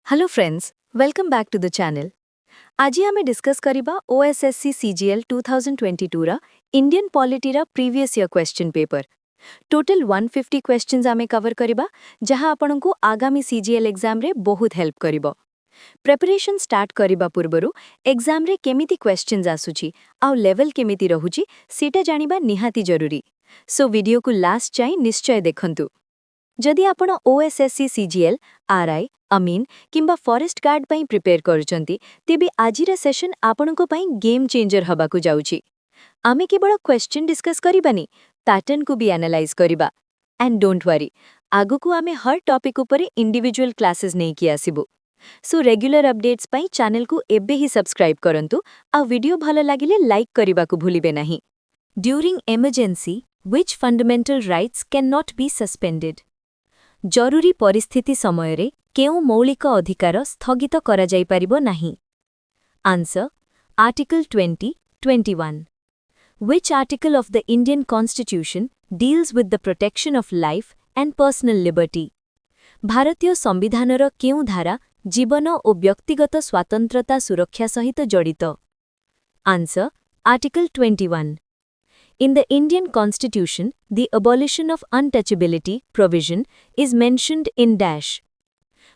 Hello friends, welcome back to the channel. आज आमे discuss करिबा ओएसएससी सीजीएल 2022 रा इंडियन पॉलिटी रा previous year question paper. Total 150 questions आमे कवर करिबा जहां आपनकु आगामी सीजीएल एग्जाम रे बहुत हेल्प करिबो। प्रिपरेशन स्टार्ट करिबा पूर्वरु एग्जाम रे केमिति क्वेश्चंस आसुची आ लेवल केमिति रहुची सेटा जानिबा निहाती जरूरी। सो वीडियो को लास्ट जाई निश्चय देखंतु। जदि आपण ओएसएससी सीजीएल, आरआई, अमीन किंबा फॉरेस्ट गार्ड पई प्रिपेयर करूचंती तेबे आजिरा सेशन आपणको पई गेम चेंजर हबाकु जाउची। आमे केवल क्वेश्चन डिस्कस करिबानी, पैटर्न को भी एनालाइज करिबा। एंड डोंट वरी, आगु को आमे हर टॉपिक उपरे इंडिविजुअल क्लासेस नहीं कि आसीबु। सो रेगुलर अपडेट्स पई चैनल को एबे ही सब्सक्राइब करंतु आ वीडियो भलो लागिले लाइक करिबा को भूलिबे नाही। During emergency, which fundamental rights can not be suspended? जरूरी परिस्थिति समयरे केउ मौलिक अधिकार स्थगित करा जाई परिबो नाही? Answer article 20(21). Which article of the Indian Constitution deals with the protection of life and personal liberty? भारतीय संविधानर केउ धारा जीवन और व्यक्तिगत स्वातंत्रता सुरक्षा सहित जड़ित? Answer article 21। In the Indian Constitution, the abolition of untouchability provision is mentioned in dash.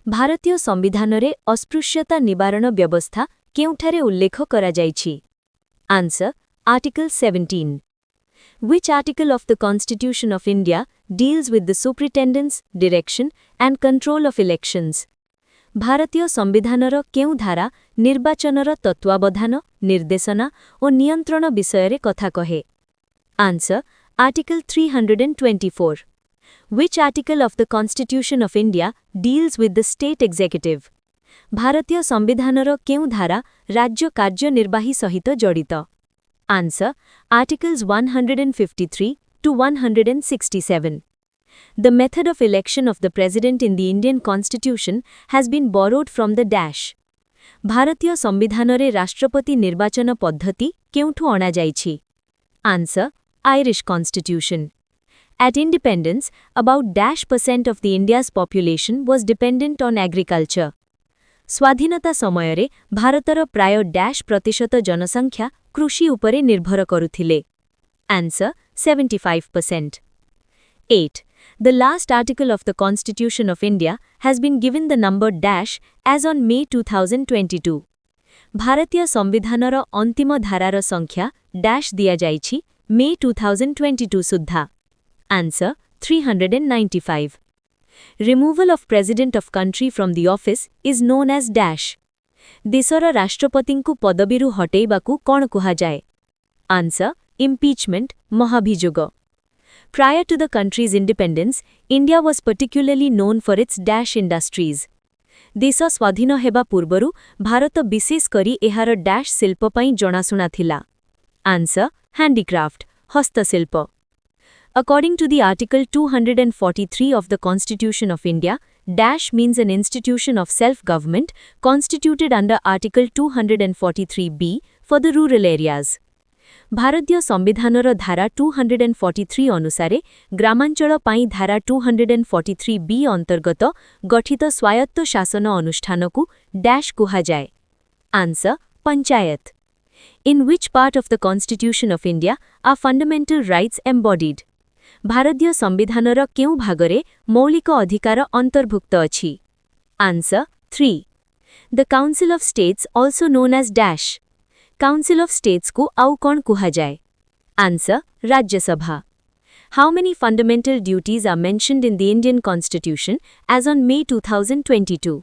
भारतीय संविधानरे अस्पृश्यता निवारण व्यवस्था केउठारे उल्लेख करा जाइछि? Answer article 17। Which article of the Constitution of India deals with the superintendence, direction and control of elections? भारतीय संविधानर केउ धारा निर्वाचनर तत्वावधान, निर्देशना और नियंत्रण विषयरे कथा कहे? Answer Article 324. Which article of the Constitution of India deals with the state executive? भारतीय संविधानर केउ धारा राज्य कार्यनिर्वाही सहित जड़ित? Answer Articles 153 to 167. The method of election of the President in the Indian Constitution has been borrowed from the dash. भारतीय संविधानरे राष्ट्रपति निर्वाचन पद्धति केउठु अणा जाइछि? Answer Irish Constitution. At independence, about -% of the India's population was dependent on agriculture. स्वाधीनता समयरे भारतर प्राय -% जनसंख्या कृषि उपरे निर्भर करुथिले. Answer 75%. 8. The last article of the Constitution of India has been given the number dash as on May 2022. भारतीय संविधानर अंतिम धारार संख्या dash दिया जाइछि May 2022 सुद्धा. Answer 395. Removal of President of country from the office is known as dash. देशर राष्ट्रपतिंकु पदवीरु हटेइबाकु कोन कुहा जाए? Answer impeachment, महाभियोग. Prior to the country's independence, India was particularly known for its dash industries. देश स्वाधीन हेबा पूर्वरु भारत विशेष करी एहार dash शिल्प पई जणासुना थिला. Answer handicraft, हस्तशिल्प. According to the Article 243 of the Constitution of India, dash means an institution of self-government constituted under Article 243B for the rural areas. भारतीय संविधानर धारा 243 अनुसारे ग्रामांचल पाई धारा 243B अंतर्गत गठित स्वायत्त शासन अनुष्ठानकु dash कुहा जाए? Answer panchayat. In which part of the Constitution of India are fundamental rights embodied? भारतीय संविधानर केउ भागरे मौलिक अधिकार अंतर्भुक्त अछि? Answer 3. The Council of States also known as dash. Council of States को आउ कोन कुहा जाए? Answer Rajya Sabha. How many fundamental duties are mentioned in the Indian Constitution as on May 2022?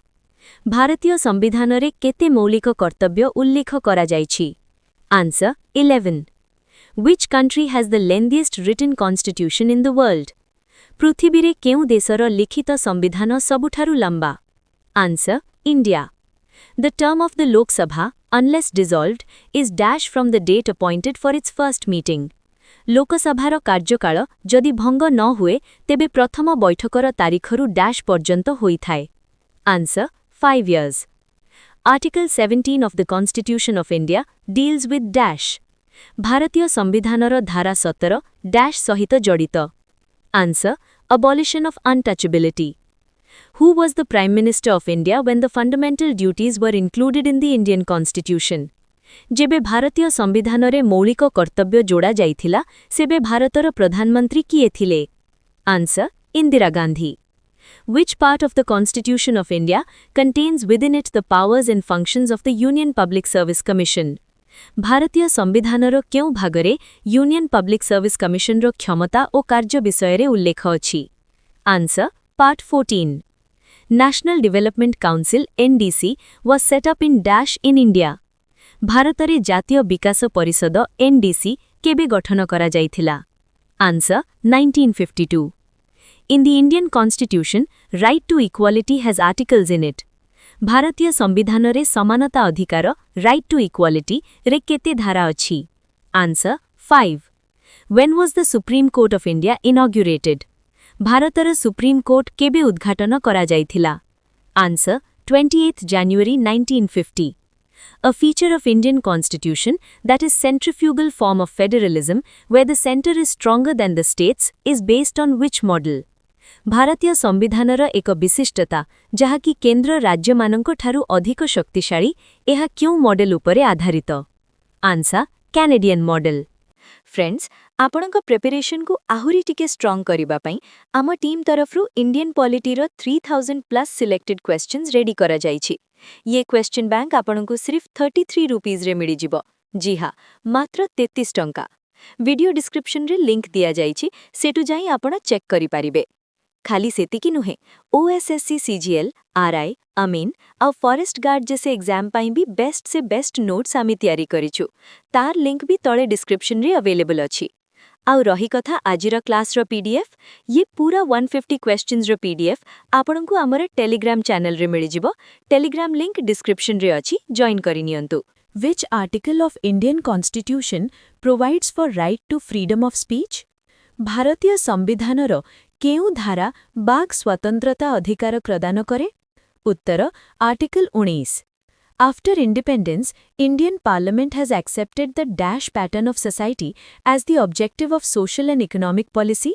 भारतीय संविधानरे केते मौलिक कर्तव्य उल्लेख करा जाइछि? Answer 11. Which country has the lengthiest written constitution in the world? पृथिवीरे केउ देशर लिखित संविधान सबुठारु लंबा? Answer India. The term of the Lok Sabha, unless dissolved, is dash from the date appointed for its first meeting. लोकसभार कार्यकाल जदि भंग न हुए तेबे प्रथम बैठकर तारिखरु dash पर्यंत होइथाय. Answer 5 years. Article 17 of the Constitution of India deals with dash. भारतीय संविधानर धारा 17 dash सहित जड़ित. Answer abolition of untouchability. Who was the Prime Minister of India when the fundamental duties were included in the Indian Constitution? जेबे भारतीय संविधानरे मौलिक कर्तव्य जोड़ा जाइथिला सेबे भारतर प्रधानमंत्री किए थिले? Answer Indira Gandhi. Which part of the Constitution of India contains within it the powers and functions of the Union Public Service Commission? भारतीय संविधानर केउ Bhagare union public service commissioner क्षमता और कार्य विषय उल्लेख अछि? Answer part 14. National Development Council (NDC) was set up in dash in India. भारतरे जातीय विकास परिषद (NDC) केबे गठन करा जाइथिला? Answer 1952. In the Indian Constitution, right to equality has articles in it. भारतीय संविधानरे समानता अधिकार right to equality रे केते धारा अछि? Answer 5. When was the Supreme Court of India inaugurated? भारतर सुप्रीम कोर्ट केबे उद्घाटन करा जाइथिला? Answer 28 January 1950. A feature of Indian Constitution that is centrifugal form of federalism where the center is stronger than the states is based on which model? भारतीय संविधानर एक विशिष्टता जहा कि केंद्र राज्यमानंको ठारू अधिक शक्तिशाली एहा क्यों मॉडल उपरे आधारित? Answer Canadian model. फ्रेंड्स, आपणक प्रिपरेशन को आहुरी टिके स्ट्रांग करिबा पई आम टीम तरफरु इंडियन पॉलिटीर 3000 प्लस सिलेक्टेड क्वेश्चंस रेडी करा जाइछि. ये क्वेश्चन बैंक आपणको सिर्फ 33 रुपीस रे मिली जिवो. जी हां, मात्र 33 टंका. वीडियो डिस्क्रिप्शन रे लिंक दिया जाइछि, सेटु जाई आपण चेक करि पारिबे. खाली सेतिकी नुहे, OSSC CGL, RI, अमीन और फॉरेस्ट गार्ड जैसे एग्जाम पाई भी बेस्ट से बेस्ट नोट्स आमी तैयारी करिछु. तार लिंक भी तळे डिस्क्रिप्शन रे अवेलेबल अछि. आउ रही कथा आजिर क्लास रो PDF, ये पूरा 150 क्वेश्चंस रो PDF आपणको हमर टेलीग्राम चैनल रे मिली जिवो. टेलीग्राम लिंक डिस्क्रिप्शन रे अछि, जॉइन करि नियंतु. Which article of Indian Constitution provides for right to freedom of speech? भारतीय संविधानर केउ धारा बाक स्वतंत्रता अधिकार प्रदान करे? उत्तर article 19. After independence, Indian Parliament has accepted the dash pattern of society as the objective of social and economic policy.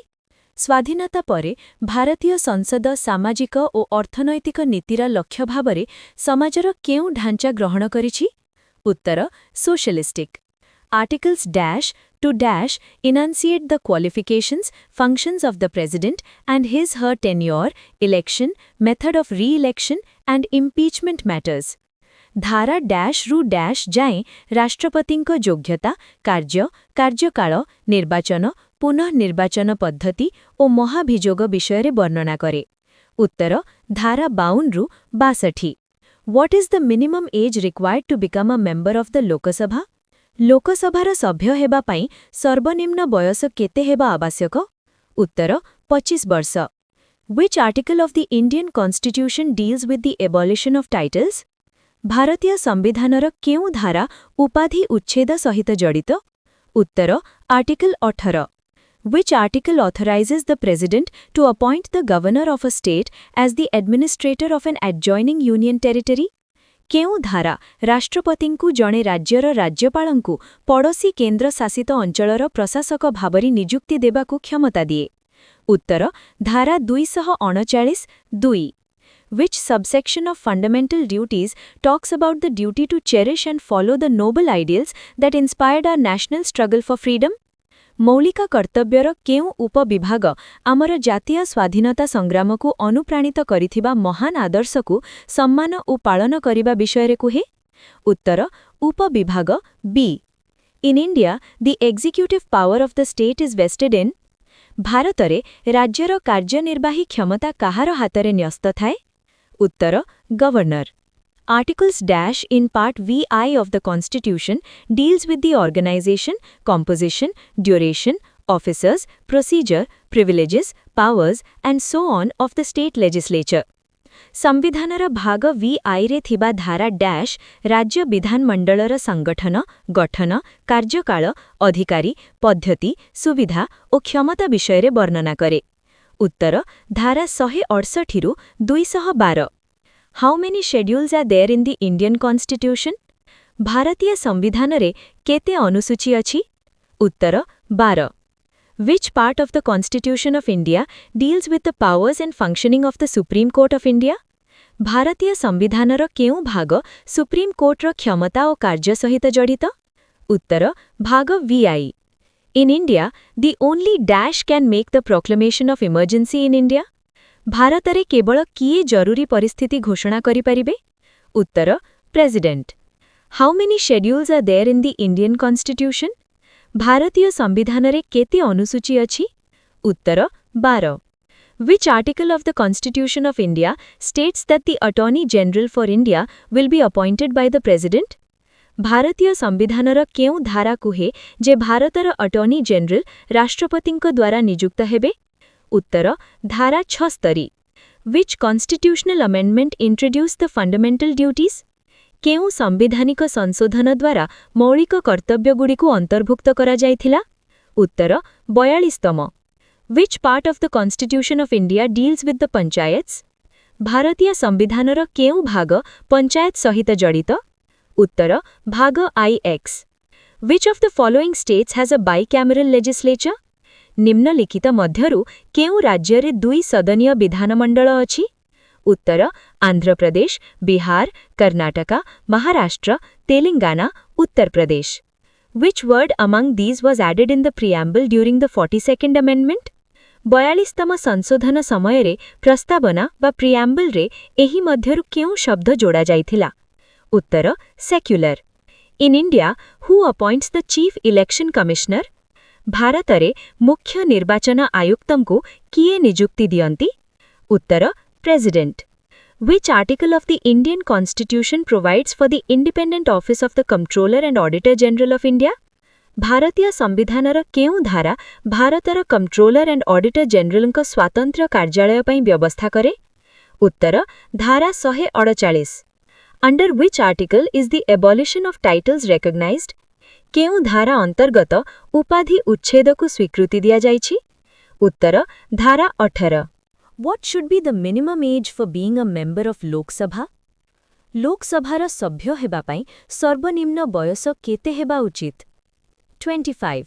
स्वाधीनता परे भारतीय संसद सामाजिक और अर्थनैतिक नीतिर लक्ष्य भावरे समाजर केउ ढांचा ग्रहण करिछि? उत्तर socialistic. Articles dash to dash enunciate the qualifications, functions of the President and his/her tenure, election, method of re-election and impeachment matters. धारा डैश रु डैश जाए राष्ट्रपतिंक योग्यता, कार्य, कार्यकाल, निर्वाचन, पुनः निर्वाचन पद्धति और महाभियोग विषय रे वर्णना करे. उत्तर धारा 52 रु 62. What is the minimum age required to become a member of the Lok Sabha? लोकसभार सभ्य हेबा पाई सर्वनिम्न बयस केते हेबा आवश्यक? उत्तर 25 वर्ष. Which article of the Indian Constitution deals with the abolition of titles? भारतीय संविधानर केउ धारा उपाधि उच्छेद सहित जड़ित? उत्तर article 18. Which article authorizes the President to appoint the governor of a state as the administrator of an adjoining union territory? केउ धारा राष्ट्रपतिंकु जणे राज्यर राज्यपालंकु पड़ोसी केंद्र शासित अंचलर प्रशासक भाबरी नियुक्ति देबाकु क्षमता दिए? उत्तर धारा 239 2. Which subsection of fundamental duties talks about the duty to cherish and follow the noble ideals that inspired our national struggle for freedom? मौलिक कर्तव्यर केउ उपविभाग आमर जातीय स्वाधीनता संग्राम को अनुप्राणित करिथिबा महान आदर्श को सम्मान और पालन करिबा विषय रे कुहे? उत्तर उपविभाग B. In India, the executive power of the state is vested in? भारतरे राज्यर कार्यनिर्वाही क्षमता काहार हातरे न्यस्त थाए? उत्तर governor. Articles dash in Part VI of the Constitution deals with the organization, composition, duration, officers, procedure, privileges, powers, and so on of the state legislature. संविधानर भाग VI रे थिबा धारा dash राज्य विधानमंडलर संगठन, गठन, कार्यकाल, अधिकारी, पद्धति, सुविधा और क्षमता विषय रे वर्णना करे. उत्तर धारा 168 रु 212. How many schedules are there in the Indian Constitution? भारतीय संविधान रे केते अनुसूची अछि? उत्तर 12. Which part of the Constitution of India deals with the powers and functioning of the Supreme Court of India? भारतीय संविधानर केउ भाग सुप्रीम कोर्टर क्षमता और कार्य सहित जड़ित? उत्तर भाग VI. In India, the only dash can make the proclamation of emergency in India. भारतरे केवल किए जरूरी परिस्थिति घोषणा करि परिबे? उत्तर President. How many schedules are there in the Indian Constitution? भारतीय संविधानरे केते अनुसूची अछि? उत्तर 12. Which article of the Constitution of India states that the Attorney General for India will be appointed by the President? भारतीय संविधानर केउ धारा कुहे जे भारतर अटॉर्नी जनरल राष्ट्रपतिंक द्वारा नियुक्त हेबे? उत्तर धारा 76. Which constitutional amendment introduced the fundamental duties? केउ संविधानिक संशोधन द्वारा मौलिक कर्तव्यगुड़िकु अंतर्भुक्त करा जायथिला? उत्तर 42तम. Which part of the Constitution of India deals with the panchayats? भारतीय संविधानर केउ भाग पंचायत सहित जड़ित? उत्तर भाग IX. Which of the following states has a bicameral legislature? निम्नलिखित मध्यरु केउ राज्यरे दुई सदनीय विधानमंडल अछि? उत्तर Andhra Pradesh, Bihar, Karnataka, Maharashtra, Telangana, Uttar Pradesh. Which word among these was added in the preamble during the 42nd amendment? 42तम संशोधन समयरे प्रस्तावना बा preamble रे एही मध्यरु केउ शब्द जोड़ा जाइथिला? उत्तर secular. In India, who appoints the Chief Election Commissioner? भारतरे मुख्य निर्वाचन आयुक्तंकु किए नियुक्ति दियंती? उत्तर President. Which article of the Indian Constitution provides for the independent office of the Comptroller and Auditor General of India? भारतीय संविधानर केउ धारा भारतर कंट्रोलर एंड ऑडिटर जनरल का स्वातंत्र्य कार्यालय पई व्यवस्था करे? उत्तर धारा 148. Under which article is the abolition of titles recognized? केउ धारा अंतर्गत उपाधि उच्छेद को स्वीकृति दिया जाइछि? उत्तर धारा 18. What should be the minimum age for being a member of Lok Sabha? लोक सभार सभ्य हेबा पई सर्वनिम्न बयस केते हेबा उचित? 25.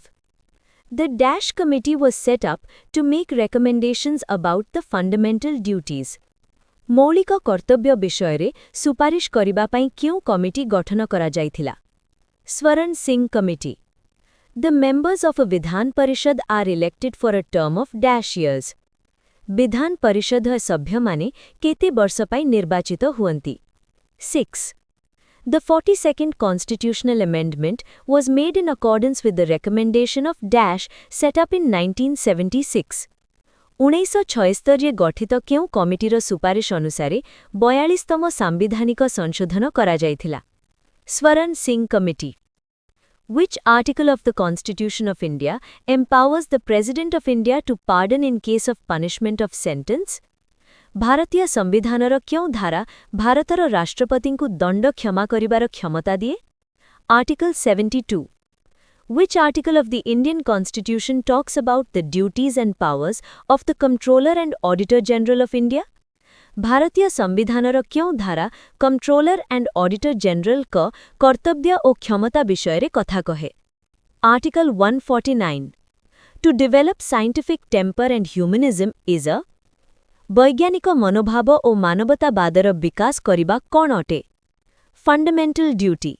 The Dash Committee was set up to make recommendations about the fundamental duties. मौलिक कर्तव्य विषयरे सुपारिश करिबा पई क्यों कमिटी गठन करा जाइथिला? Swaran Singh committee. The members of a Vidhan Parishad are elected for a term of dash years. Vidhan Parishad सभ्य माने केते वर्ष पई निर्वाचित हुअंती? 6. The 42nd constitutional amendment was made in accordance with the recommendation of Dash set up in 1976. 1976 गठित केउ कमिटीर सुपारिश अनुसारे 42तम सांविधानिक संशोधन करा जाइथिला? Swaran Singh committee. Which article of the Constitution of India empowers the President of India to pardon in case of punishment of sentence? भारतीय संविधानर क्यों धारा भारतर राष्ट्रपतिंकु दंड क्षमा करिबार क्षमता दिए? Article 72. Which article of the Indian Constitution talks about the duties and powers of the Comptroller and Auditor General of India? भारतीय संविधानर क्यों धारा कंट्रोलर एंड ऑडिटर जनरल क कर्तव्य और क्षमता विषयरे कथा कहे? Article 149. To develop scientific temper and humanism is a वैज्ञानिक मनोभाव और मानवतावादर विकास करिबा कोन अटे? Fundamental duty.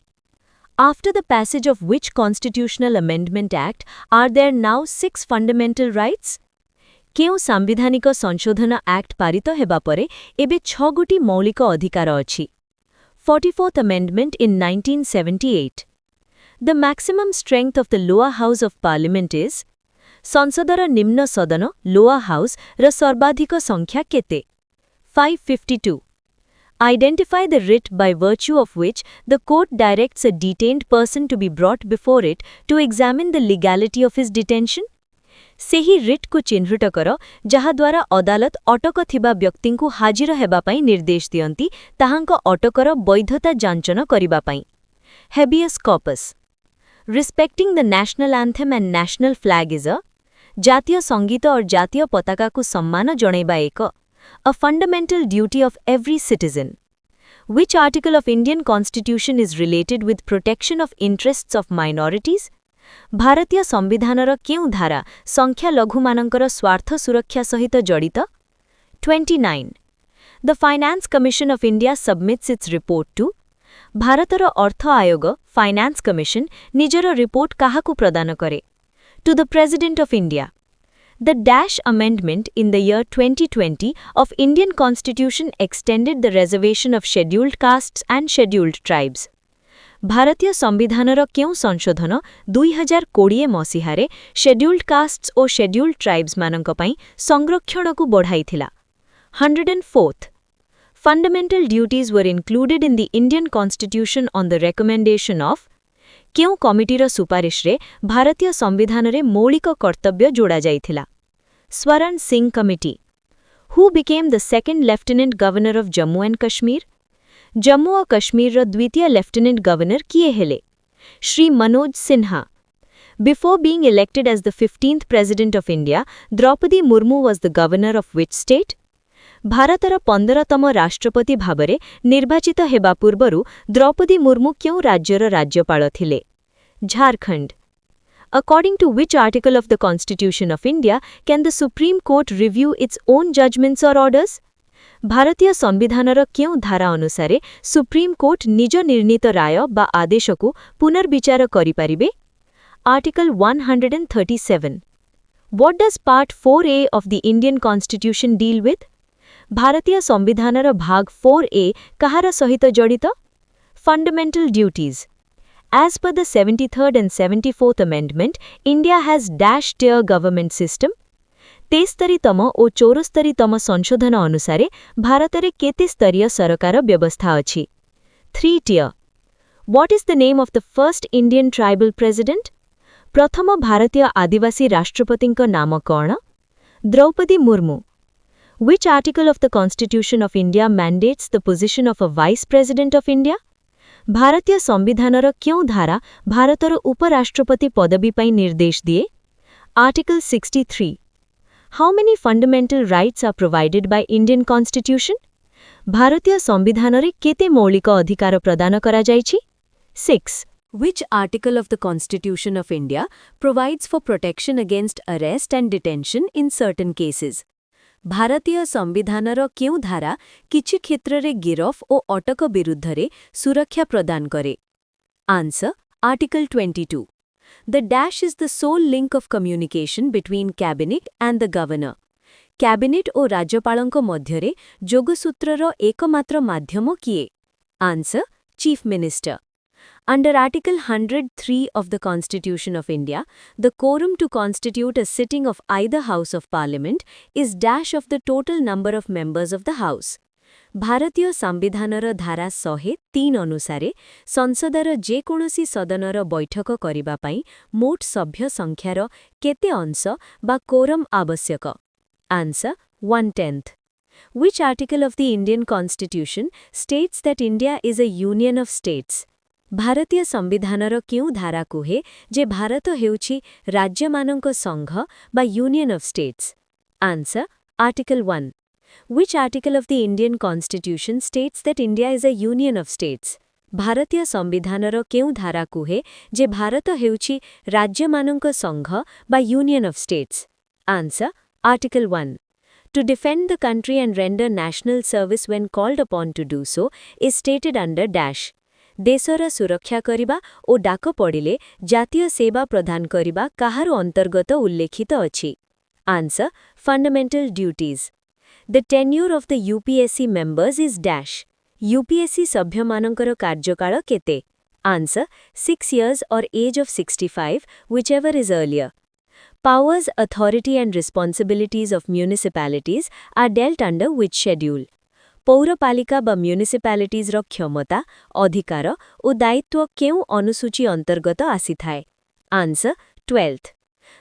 After the passage of which Constitutional Amendment Act are there now 6 fundamental rights? केउ सांविधानिक संशोधन एक्ट पारित हेबा परे एबे 6 गोटी मौलिक अधिकार अछि? 44th Amendment in 1978. The maximum strength of the lower house of parliament is? संसदर निम्न सदन लोअर हाउस र सर्वाधिक संख्या केते? 552. Identify the writ by virtue of which the court directs a detained person to be brought before it to examine the legality of his detention? सेही writ को चिन्हित कर जहा द्वारा अदालत अटक थिबा व्यक्तिंकु हाजिर हेबा पई निर्देश दियंती ताहांक अटकर वैधता जांचन करिबा पई. Habeas corpus. Respecting the national anthem and national flag is a जातीय संगीत और जातीय पताका को सम्मान जणैबा एक a fundamental duty of every citizen. Which article of Indian Constitution is related with protection of interests of minorities? ଭାରତୀୟ ସମ୍ବିଧାନର କେଉଁ ଧାରା ସଂଖ୍ୟାଲଘୁମାନଙ୍କର ସ୍ୱାର୍ଥ ସୁରକ୍ଷା ସହିତ ଜଡ଼ିତ? 29. The Finance Commission of India submits its report to ଭାରତର ଅର୍ଥ ଆୟୋଗ ଫାଇନାନ୍ସ କମିଶନ ନିଜର ରିପୋର୍ଟ କାହାକୁ ପ୍ରଦାନ କରେ? To the President of India. The Dash Amendment in the year 2020 of Indian Constitution extended the reservation of scheduled castes and scheduled tribes. ଭାରତୀୟ ସମ୍ବିଧାନର କେଉଁ ସଂଶୋଧନ 2020 ମସିହାରେ scheduled castes ଓ scheduled tribes ମାନଙ୍କ ପାଇଁ ସଂରକ୍ଷଣକୁ ବଢ଼ାଇଥିଲା? 104th. Fundamental duties were included in the Indian Constitution on the recommendation of କେଉଁ କମିଟିର ସୁପାରିଶରେ ଭାରତୀୟ ସମ୍ବିଧାନରେ ମୌଳିକ କର୍ତ୍ତବ୍ୟ ଯୋଡ଼ାଯାଇଥିଲା? Swaran Singh committee. Who became the second Lieutenant Governor of Jammu and Kashmir? Jammu ଓ କଶ୍ମୀରର ଦ୍ୱିତୀୟ ଲେଫ୍ଟନାଣ୍ଟ ଗଭର୍ଣ୍ଣର କିଏ ହେଲେ? Shri Manoj Sinha. Before being elected as the 15th President of India, Draupadi Murmu was the governor of which state? ଭାରତର 15ତମ ରାଷ୍ଟ୍ରପତି ଭାବରେ ନିର୍ବାଚିତ ହେବା ପୂର୍ବରୁ ଦ୍ରୌପଦୀ ମୁର୍ମୁ କେଉଁ ରାଜ୍ୟର ରାଜ୍ୟପାଳ ଥିଲେ? Jharkhand. According to which article of the Constitution of India can the Supreme Court review its own judgments or orders? ଭାରତୀୟ ସମ୍ବିଧାନର କେଉଁ ଧାରା ଅନୁସାରେ ସୁପ୍ରିମ କୋର୍ଟ ନିଜ ନିର୍ଣ୍ଣିତ ରାୟ ବା ଆଦେଶକୁ ପୁନର୍ବିଚାର କରିପାରିବେ? Article 137. What does Part 4A of the Indian Constitution deal with? ଭାରତୀୟ ସମ୍ବିଧାନର ଭାଗ 4A କାହାର ସହିତ ଜଡ଼ିତ? Fundamental duties. As per the 73rd and 74th Amendment, India has dash-tier government system. 73ତମ ଓ 74ତମ ସଂଶୋଧନ ଅନୁସାରେ ଭାରତରେ କେତେ ସ୍ତରୀୟ ସରକାର ବ୍ୟବସ୍ଥା ଅଛି? 3 tier. What is the name of the first Indian tribal president? ପ୍ରଥମ ଭାରତୀୟ ଆଦିବାସୀ ରାଷ୍ଟ୍ରପତିଙ୍କ ନାମ କ'ଣ? Droupadi Murmu. Which article of the Constitution of India mandates the position of a Vice President of India? ଭାରତୀୟ ସମ୍ବିଧାନର କେଉଁ ଧାରା ଭାରତର ଉପରାଷ୍ଟ୍ରପତି ପଦବୀ ପାଇଁ ନିର୍ଦ୍ଦେଶ ଦିଏ? Article 63. How many fundamental rights are provided by Indian Constitution? ଭାରତୀୟ ସମ୍ବିଧାନରେ କେତେ ମୌଳିକ ଅଧିକାର ପ୍ରଦାନ କରାଯାଇଛି? 6. Which article of the Constitution of India provides for protection against arrest and detention in certain cases? ଭାରତୀୟ ସମ୍ବିଧାନର କେଉଁ ଧାରା କିଛି କ୍ଷେତ୍ରରେ ଗିରଫ ଓ ଅଟକ ବିରୁଦ୍ଧରେ ସୁରକ୍ଷା ପ୍ରଦାନ କରେ? Answer. Article 22. The dash is the sole link of communication between cabinet and the governor. Cabinet ଓ ରାଜ୍ୟପାଳଙ୍କ ମଧ୍ୟରେ ଯୋଗସୂତ୍ରର ଏକମାତ୍ର ମାଧ୍ୟମ କିଏ? Answer. Chief Minister. Under Article 103 of the Constitution of India, the quorum to constitute a sitting of either House of Parliament is dash of the total number of members of the House. ଭାରତୀୟ ସମ୍ବିଧାନର ଧାରା 103 ଅନୁସାରେ ସଂସଦର ଯେକୌଣସି ସଦନର ବୈଠକ କରିବା ପାଇଁ ମୋଟ ସଭ୍ୟ ସଂଖ୍ୟାର କେତେ ଅଂଶ ବା କୋରମ୍ ଆବଶ୍ୟକ? Answer. 1/10. Which article of the Indian Constitution states that India is a union of states? ଭାରତୀୟ ସମ୍ବିଧାନର କେଉଁ ଧାରା କୁହେ ଯେ ଭାରତ ହେଉଛି ରାଜ୍ୟମାନଙ୍କ ସଂଘ ବା union of states? Answer. Article 1. Which article of the Indian Constitution states that India is a union of states? ଭାରତୀୟ ସମ୍ବିଧାନର କେଉଁ ଧାରା କୁହେ ଯେ ଭାରତ ହେଉଛି ରାଜ୍ୟମାନଙ୍କ ସଂଘ ବା union of states? Answer. Article 1. To defend the country and render national service when called upon to do so is stated under dash. ଦେଶର ସୁରକ୍ଷା କରିବା ଓ ଡାକ ପଡ଼ିଲେ ଜାତୀୟ ସେବା ପ୍ରଦାନ କରିବା କାହାର ଅନ୍ତର୍ଗତ ଉଲ୍ଲେଖିତ ଅଛି? Answer. Fundamental duties. The tenure of the UPSC members is dash. UPSC ସଭ୍ୟମାନଙ୍କର କାର୍ଯ୍ୟକାଳ କେତେ? Answer. 6 years or age of 65, whichever is earlier. Powers, authority and responsibilities of municipalities are dealt under which schedule? ପୌରପାଳିକା ବା ମ୍ୟୁନିସିପାଲିଟିଜ୍ର କ୍ଷମତା, ଅଧିକାର ଓ ଦାୟିତ୍ୱ କେଉଁ ଅନୁସୂଚୀ ଅନ୍ତର୍ଗତ ଆସିଥାଏ? Answer. 12th.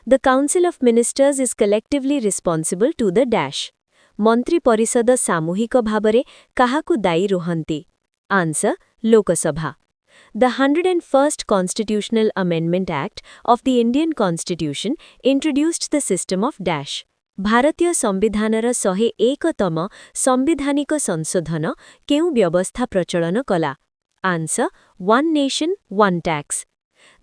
The Council of Ministers is collectively responsible to the dash. ମନ୍ତ୍ରୀ ପରିଷଦ ସାମୂହିକ ଭାବରେ କାହାକୁ ଦାୟୀ ରୁହନ୍ତି? Answer. Lok Sabha. The 101st Constitutional Amendment Act of the Indian Constitution introduced the system of dash. ଭାରତୀୟ ସମ୍ବିଧାନର 101ତମ ସମ୍ବିଧାନିକ ସଂଶୋଧନ କେଉଁ ବ୍ୟବସ୍ଥା ପ୍ରଚଳନ କଲା? Answer. One nation, one tax.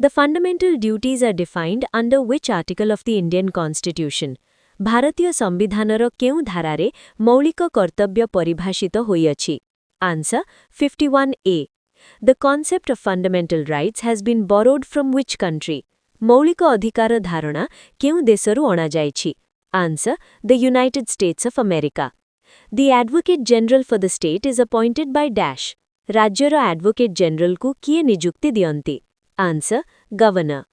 The fundamental duties are defined under which article of the Indian Constitution? भारतीय संविधानर केउ धारारे मौलिक कर्तव्य परिभाषित होइअछि? Answer 51A. The concept of fundamental rights has been borrowed from which country? मौलिक अधिकार धारणा केउ देशरु अणा जाइछि? Answer the United States of America. The Advocate General for the state is appointed by dash. राज्यर Advocate General को किए नियुक्ति दियन्ति? Answer Governor.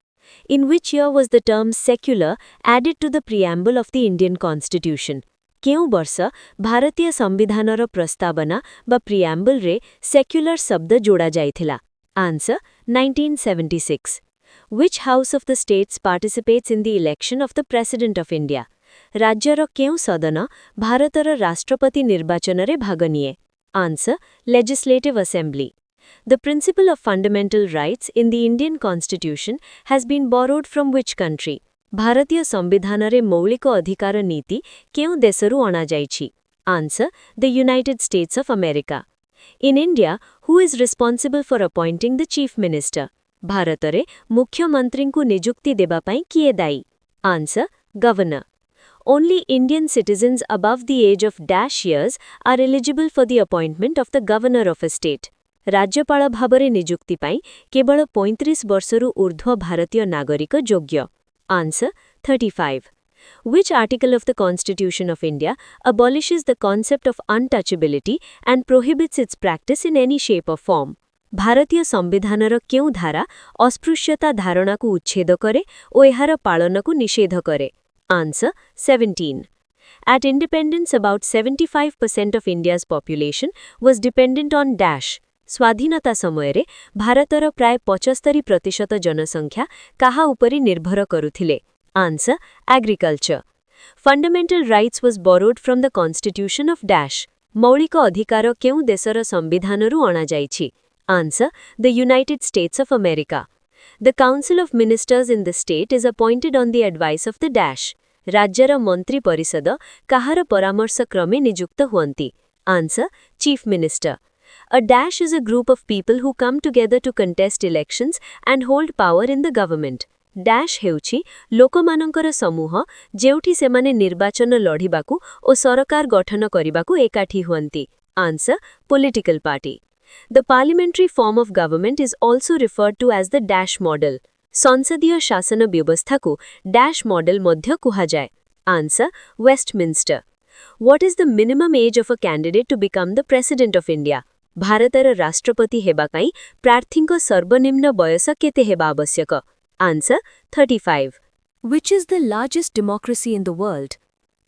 In which year was the term secular added to the preamble of the Indian Constitution? केउ वर्ष भारतीय संविधानर प्रस्तावना बा preamble रे secular शब्द जोड़ा जाइथिला? Answer 1976. Which house of the states participates in the election of the President of India? राज्यर केउ सदन भारतर राष्ट्रपति निर्वाचनरे भाग निए? Answer Legislative Assembly. The principle of fundamental rights in the Indian Constitution has been borrowed from which country? भारतीय संविधानरे मौलिक अधिकार नीति केउ देशरु अणा जाइछि? Answer the United States of America. In India, who is responsible for appointing the Chief Minister? भारतरे मुख्यमंत्रीଙ୍କୁ नियुक्ति देबा पई किए दायी? Answer Governor. Only Indian citizens above the age of dash years are eligible for the appointment of the governor of a state. राज्यपाल भाबरे नियुक्ति पाई केवल 35 वर्षरु ऊर्ध्व भारतीय नागरिक योग्य? Answer 35. Which article of the Constitution of India abolishes the concept of untouchability and prohibits its practice in any shape or form? भारतीय संविधानर केउ धारा अस्पृश्यता धारणाकु उच्छेद करे ओ एहार पालनकु निषेध करे? Answer 17. At independence, about 75% of India's population was dependent on dash. स्वाधीनता समयरे भारतर प्राय 75% जनसंख्या काहा उपरि निर्भर करुथिले? Answer Agriculture. Fundamental rights was borrowed from the Constitution of dash. मौलिक अधिकार केउ देशर संविधानरु अणा जाइछि? Answer the United States of America. The Council of Ministers in the state is appointed on the advice of the dash. राज्यर मंत्री परिषद काहार परामर्श क्रमे नियुक्त हुअन्ति? Answer Chief Minister. A dash is a group of people who come together to contest elections and hold power in the government. Dash हेउछि लोकमानंकर समूह जेउठी सेमाने निर्वाचन लढिबाकू ओ सरकार गठन करिबाकू एकाठी हुअन्ति? Answer Political Party. The parliamentary form of government is also referred to as the dash model. संसदीय शासन व्यवस्था को dash model मध्य कुहा जाए? Answer Westminster. What is the minimum age of a candidate to become the President of India? भारतर राष्ट्रपति हेबा काई प्रार्थींक सर्वनिम्न बयस केते हेबा आवश्यक? Answer 35. Which is the largest democracy in the world?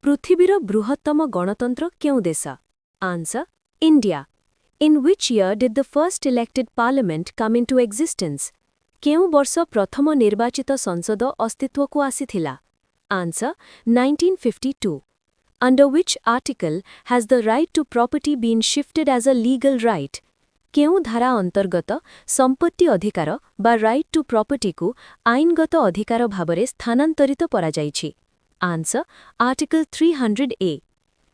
पृथ्वीर बृहत्तम गणतंत्र केउ देश? Answer India. In which year did the first elected parliament come into existence? केउ वर्ष प्रथम निर्वाचित संसद अस्तित्वको आसिथिला? Answer 1952. Under which article has the right to property been shifted as a legal right? केउ धारा अंतर्गत संपत्ति अधिकार बा right to property को आईनगत अधिकार भाबरे स्थानांतरित करा जाइछि? Answer Article 300A.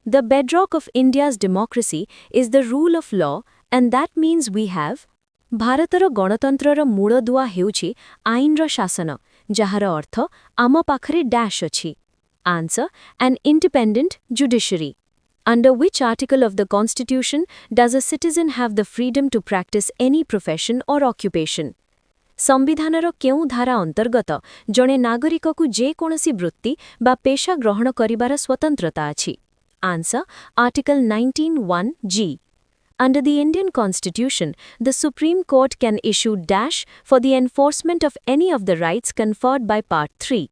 The bedrock of India's democracy is the rule of law, and that means we have भारतर गणतंत्रर मूलदुआ हेउछि आईनर शासन, जहार अर्थ आम पाखरे dash अछि? Answer an independent judiciary. Under which article of the Constitution does a citizen have the freedom to practice any profession or occupation? संविधानर केउ धारा अंतर्गत जणे नागरिककु जे कोनसी वृत्ति बा पेशा ग्रहण करिबार स्वतंत्रता अछि? Answer Article 19(1)(g). Under the Indian Constitution, the Supreme Court can issue dash for the enforcement of any of the rights conferred by Part 3.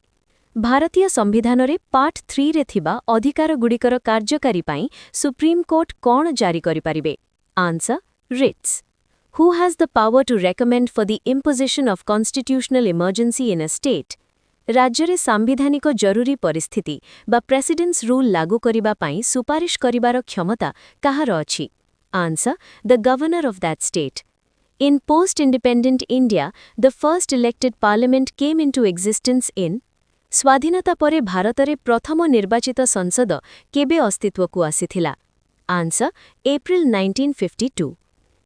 भारतीय संविधानरे पार्ट 3 रे थिबा अधिकार गुडिकर कार्यकारी पाई सुप्रीम कोर्ट कोण जारी करि परिबे? Answer writs. Who has the power to recommend for the imposition of constitutional emergency in a state? राज्यरे सांविधानिक जरूरी परिस्थिति बा प्रेसिडेंट्स रूल लागू करिबा पाई सुपारिश करिबार क्षमता काहार अछि? Answer the governor of that state. In post-independent India, the first elected parliament came into existence in स्वाधीनता परे भारतरे प्रथम निर्वाचित संसद केबे अस्तित्वकु आसिथिला? Answer April 1952.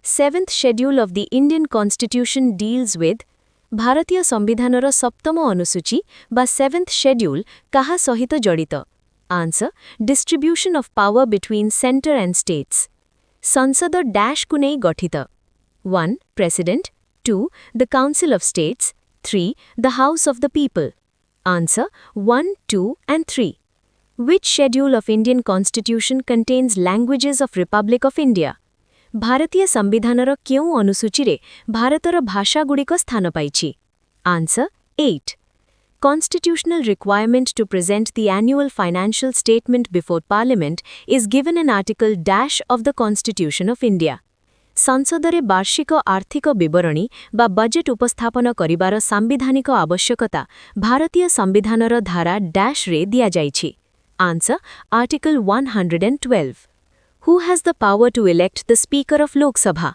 Seventh schedule of the Indian Constitution deals with भारतीय संविधानर सप्तम अनुसूची बा 7th शेड्यूल काहा सहित जड़ित? Answer distribution of power between centre and states. संसद डैश को नहीं गठित? 1. President, 2. The council of states, 3. The house of the people. Answer 1, 2 and 3. Which schedule of Indian Constitution contains languages of Republic of India? भारतीय संविधानर केउं अनुसूची भारतर भाषागुड़िक स्थान पाइछि? Answer 8. Constitutional requirement to present the annual financial statement before Parliament is given in Article Dash of the Constitution of India. संसदरे वार्षिक आर्थिक विवरणी बा budget उपस्थापन करिबार सांविधानिक आवश्यकता भारतीय संविधानर धारा डैश रे दिया जाइछि? Answer article 112. Who has the power to elect the Speaker of Lok Sabha?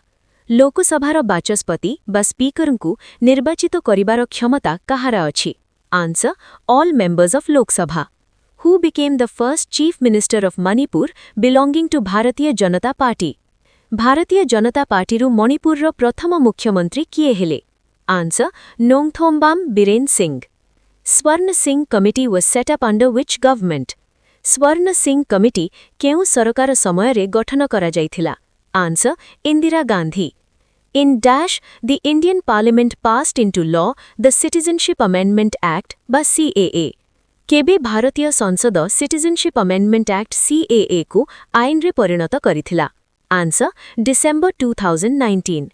लोकसभार बाचस्पति बा स्पीकरଙ୍କୁ निर्वाचित करिबार क्षमता काहार अछि? Answer all members of Lok Sabha. Who became the first Chief Minister of Manipur belonging to Bharatiya Janata party? Bharatiya Janata पार्टीरू मणिपुरर प्रथम मुख्यमंत्री किए हेले? आंसर नोंगथोम्बाम बीरेन सिंह. स्वर्ण Singh committee was set up under which government? स्वर्ण सिंह कमिटी केउ सरकार समय रे गठन करा जाइथिला? Answer Indira Gandhi. In Dash, the Indian Parliament passed into law the Citizenship Amendment Act by CAA. केबे भारतीय संसद Citizenship Amendment Act CAA को आईन रे परिणत करिथिला? Answer December 2019.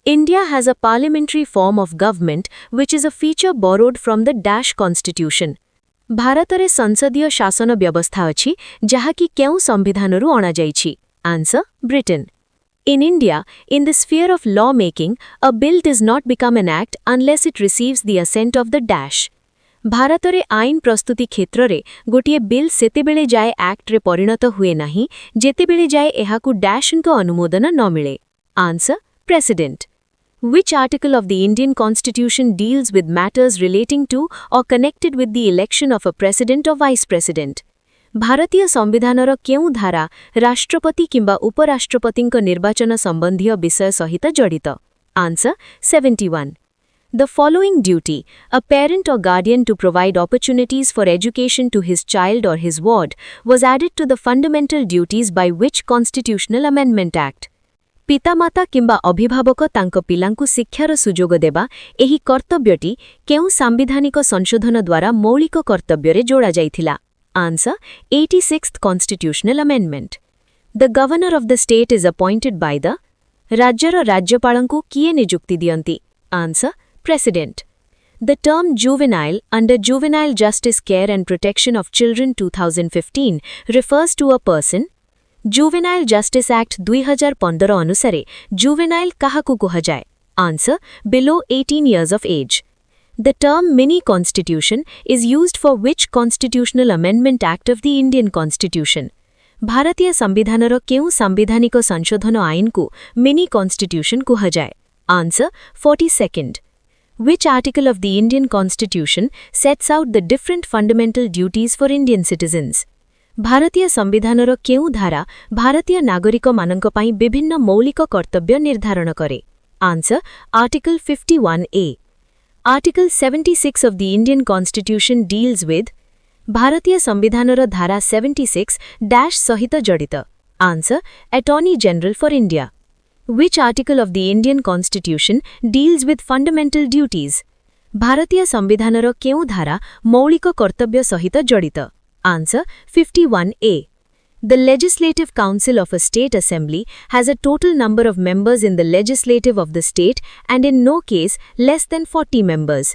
India has a parliamentary form of government which is a feature borrowed from the Dash Constitution. भारतरे संसदीय शासन व्यवस्था अछि जहाकी केउ संविधानरू अणा जाइछि? Answer Britain. In India, in the sphere of law making, a bill does not become an act unless it receives the assent of the Dash. भारतरे आईन प्रस्तुति क्षेत्ररे गोटिए bill सेतेबेले जाए act रे परिणत हुए नाही जेतेबेले जाए एहाकु डैशनको अनुमोदन न मिले? Answer president. Which article of the Indian Constitution deals with matters relating to or connected with the election of a president or vice president? भारतीय संविधानर केउ धारा राष्ट्रपति किंबा उपराष्ट्रपतिଙ୍କ निर्वाचन संबंधीय विषय सहित जड़ित? Answer 71. The following duty, a parent or guardian to provide opportunities for education to his child or his ward, was added to the fundamental duties by which Constitutional Amendment Act? पितामाता किंबा अभिभावक तांको पिलांकु शिक्षार सुजोग देबा एही कर्तव्यटी केउ सांविधानिक संशोधन द्वारा मौलिक कर्तव्यरे जोड़ा जाइथिला? Answer 86th Constitutional Amendment. The governor of the state is appointed by the राज्यर राज्यपालंकु किए नियुक्ति दियंती? Answer President. The term juvenile under Juvenile Justice Care and Protection of Children 2015 refers to a person. Juvenile Justice Act 2015 अनुसारे juvenile काहाकु कुहाजाए? Answer below 18 years of age. The term mini constitution is used for which constitutional amendment act of the Indian Constitution? भारतीय संविधानर केउ सांविधानिक संशोधन आईन को mini constitution कुहाजाए? Answer 42nd. Which article of the Indian Constitution sets out the different fundamental duties for Indian citizens? भारतीय संविधानर केउ धारा भारतीय नागरिक मानंक पई विभिन्न मौलिक कर्तव्य निर्धारण करे? Answer Article 51A. Article 76 of the Indian Constitution deals with भारतीय संविधानर धारा 76 डैश सहित जड़ित? Answer Attorney General for India. Which article of the Indian Constitution deals with fundamental duties? भारतीय संविधानर केउ धारा मौलिक कर्तव्य सहित जड़ित? Answer 51A. The Legislative Council of a State Assembly has a total number of members in the legislative of the state and in no case less than 40 members.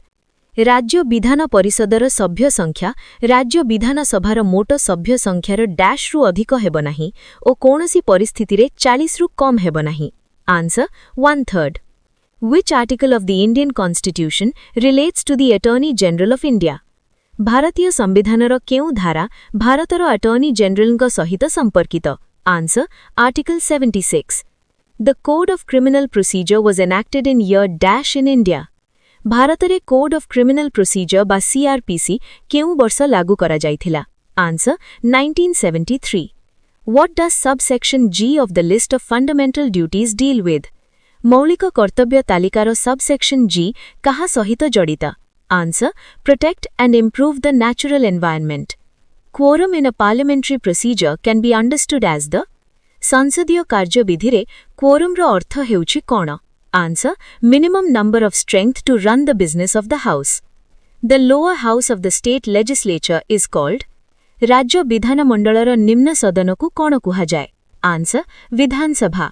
राज्य विधान परिषदर सभ्य संख्या राज्य विधान सभार मोट सभ्य संख्यार डैश रु अधिक हेब नाही ओ कोनोसी परिस्थितिरे 40 रु कम हेब नाही? Answer 1/3. Which article of the Indian Constitution relates to the Attorney General of India? भारतीय संविधानर केउ धारा भारतर अटॉर्नी जनरलଙ୍କ सहित संपर्कित? Answer Article 76. The Code of Criminal Procedure was enacted in year dash in India. भारतरे Code of Criminal Procedure बा CRPC केउ वर्ष लागू करा जाइथिला? Answer 1973. What does subsection G of the list of fundamental duties deal with? मौलिक कर्तव्य तालिकार subsection G कहा सहित जड़ित? Answer protect and improve the natural environment. Quorum in a parliamentary procedure can be understood as the संसदीय कार्यविधि रे quorum row earth हेउछि cone? Answer minimum number of strength to run the business of the house. The lower house of the state legislature is called राज्य विधानमंडलर निम्न सदन को कोन कुहा जाय? Answer Vidhan Sabha.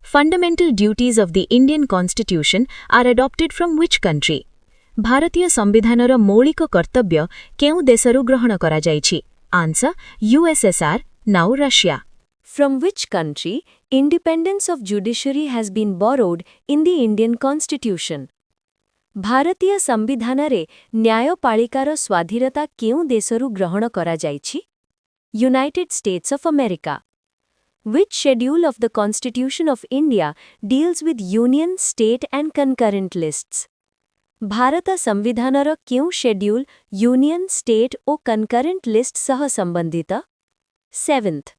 Fundamental duties of the Indian Constitution are adopted from which country? भारतीय संविधानर मौलिक कर्तव्य केउ देशरु ग्रहण करा जायछि? Answer USSR, now Russia. From which country independence of judiciary has been borrowed in the Indian Constitution? भारतीय संविधानरे न्यायपालिकार स्वाधीनता केउ देशरु ग्रहण करा जायछि? United States of America. Which schedule of the Constitution of India deals with union, state and concurrent lists? Bharat संविधानर केउ schedule union state और concurrent list सह संबंधित? 7th.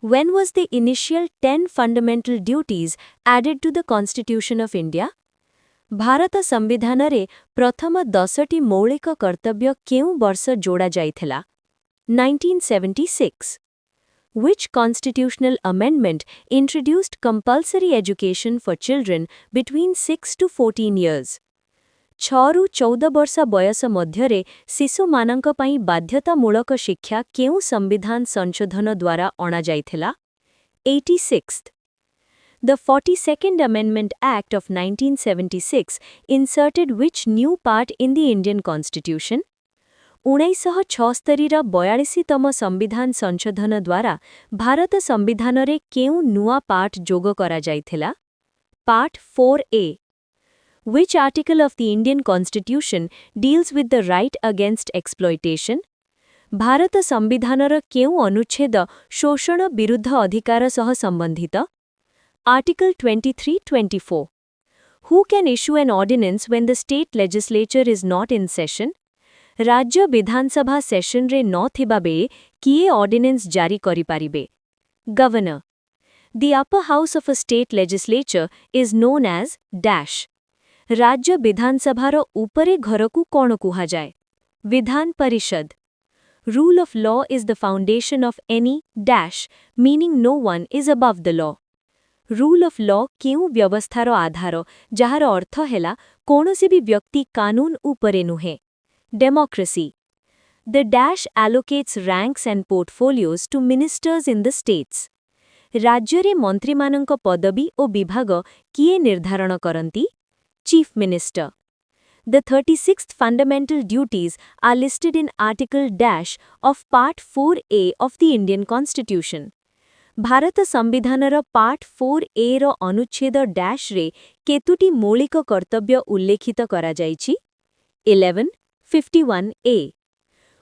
When was the initial 10 fundamental duties added to the Constitution of India? Bharat संविधानरे प्रथम 10टी मौलिक कर्तव्य केउ वर्ष जोड़ा जाइथिला? 1976. Which constitutional amendment introduced compulsory education for children between 6 to 14 years? 6 ରୁ 14 ବର୍ଷ ବୟସ ମଧ୍ୟରେ ଶିଶୁମାନଙ୍କ ପାଇଁ ବାଧ୍ୟତାମୂଳକ ଶିକ୍ଷା କେଉଁ ସମ୍ବିଧାନ ସଂଶୋଧନ ଦ୍ୱାରା ଅଣାଯାଇଥିଲା? 86th. The 42nd Amendment Act of 1976 inserted which new part in the Indian Constitution? 1976 ର 42ତମ ସମ୍ବିଧାନ ସଂଶୋଧନ ଦ୍ୱାରା ଭାରତ ସମ୍ବିଧାନରେ କେଉଁ ନୂଆ ପାର୍ଟ ଯୋଗ କରାଯାଇଥିଲା? Part 4A. Which article of the Indian Constitution deals with the right against exploitation? Bharat संविधानर केउ अनुच्छेद शोषण विरुद्ध अधिकार सह संबंधित? Article 23-24. Who can issue an ordinance when the state legislature is not in session? राज्य विधानसभा सेशन रे न थिबा बेले किए ऑर्डिनेंस जारी करि पारिबे? Governor. The upper house of a state legislature is known as dash. राज्य विधानसभार उपरे घरकु कोन कुहा जाय? Vidhan Parishad. Rule of law is the foundation of any dash, meaning no one is above the law. Rule of law केउ व्यवस्थार आधार जहार अर्थ हेला कोनोसी भी व्यक्ति कानून उपरे नुहे? Democracy. The dash allocates ranks and portfolios to ministers in the states. राज्यरे मंत्रीमानंक पदवी ओ विभाग किए निर्धारण करंती? Chief Minister. The 36th fundamental duties are listed in Article Dash of Part 4A of the Indian Constitution. Bharat संविधानर Part 4A रो अनुच्छेद dash रे केतुटी मौलिक कर्तव्य उल्लेखित करा जाइछि? 11, 51A.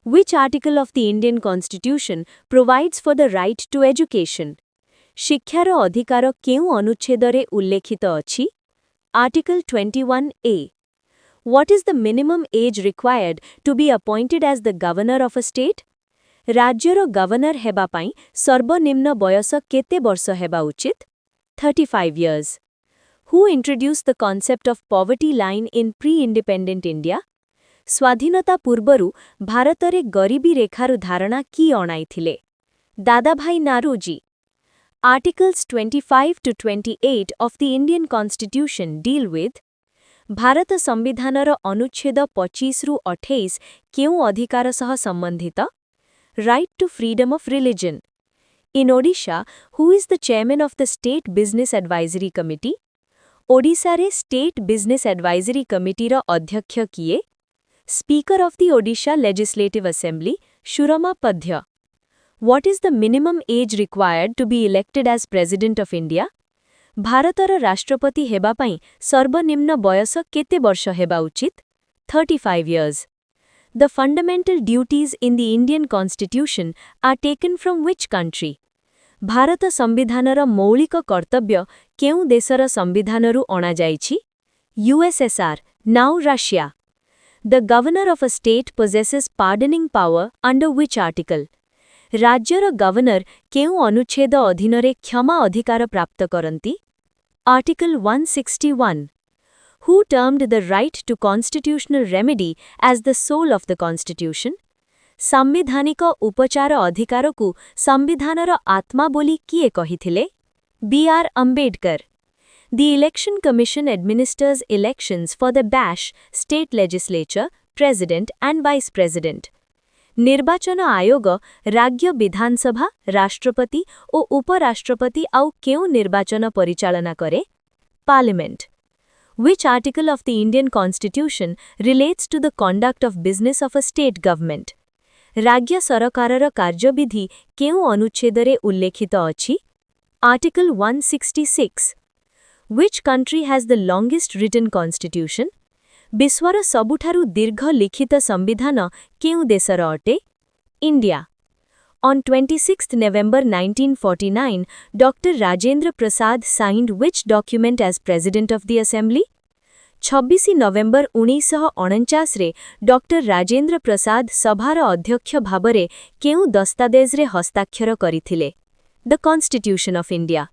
Which article of the Indian Constitution provides for the right to education? शिक्षार अधिकार केउ अनुच्छेद रे उल्लेखित अछि? Article 21A. What is the minimum age required to be appointed as the governor of a state? राज्यर गवर्नर हेबा पाई सर्वनिम्न बयस केते वर्ष हेबा उचित? 35 years. Who introduced the concept of poverty line in pre-independent India? स्वाधीनता पूर्वरु भारतरे गरीबी रेखारु धारणा की अणाइथिले? Dadabhai Naoroji. Articles 25 to 28 of the Indian Constitution deal with Bharat संविधानर अनुच्छेद 25 रु 28 केउ अधिकार सह संबंधित? Right to freedom of religion. In Odisha, who is the chairman of the State Business Advisory Committee? Odisha रे State Business Advisory Committee रो अध्यक्ष किए? Speaker of the Odisha Legislative Assembly, Shurama Padhya. What is the minimum age required to be elected as President of India? भारतर राष्ट्रपति हेबा पाई सर्वनिम्न बयस केते वर्ष हेबा उचित? 35 years. The fundamental duties in the Indian Constitution are taken from which country? Bharat संविधानर मौलिक कर्तव्य केउ देशर संविधानरु अणा जाइछि? USSR, now Russia. The governor of a state possesses pardoning power under which article? राज्यर गवर्नर केउ अनुच्छेद अधीनरे क्षमा अधिकार प्राप्त करंती? Article 161. Who termed the right to constitutional remedy as the soul of the Constitution? ସାମ୍ବିଧାନିକ ଉପଚାର ଅଧିକାରକୁ ସମ୍ବିଧାନର ଆତ୍ମା ବୋଲି କିଏ କହିଥିଲେ? B.R. Ambedkar. The Election Commission administers elections for the BASH, state legislature, president and vice president. ନିର୍ବାଚନ ଆୟୋଗ ରାଜ୍ୟ ବିଧାନସଭା, ରାଷ୍ଟ୍ରପତି ଓ ଉପରାଷ୍ଟ୍ରପତି ଆଉ କେଉଁ ନିର୍ବାଚନ ପରିଚାଳନା କରେ? Parliament. Which article of the Indian Constitution relates to the conduct of business of a state government? ରାଜ୍ୟ ସରକାରର କାର୍ଯ୍ୟବିଧି କେଉଁ ଅନୁଚ୍ଛେଦରେ ଉଲ୍ଲେଖିତ ଅଛି? Article 166. Which country has the longest written constitution? ବିଶ୍ୱର ସବୁଠାରୁ ଦୀର୍ଘ ଲିଖିତ ସମ୍ବିଧାନ କେଉଁ ଦେଶର ଅଟେ? India. On 26 November 1949, Dr. Rajendra Prasad signed which document as President of the Assembly? 26 November 1949ରେ ଡକ୍ଟର ରାଜେନ୍ଦ୍ର ପ୍ରସାଦ ସଭାର ଅଧ୍ୟକ୍ଷ ଭାବରେ କେଉଁ ଦସ୍ତାବେଜରେ ହସ୍ତାକ୍ଷର କରିଥିଲେ? The Constitution of India.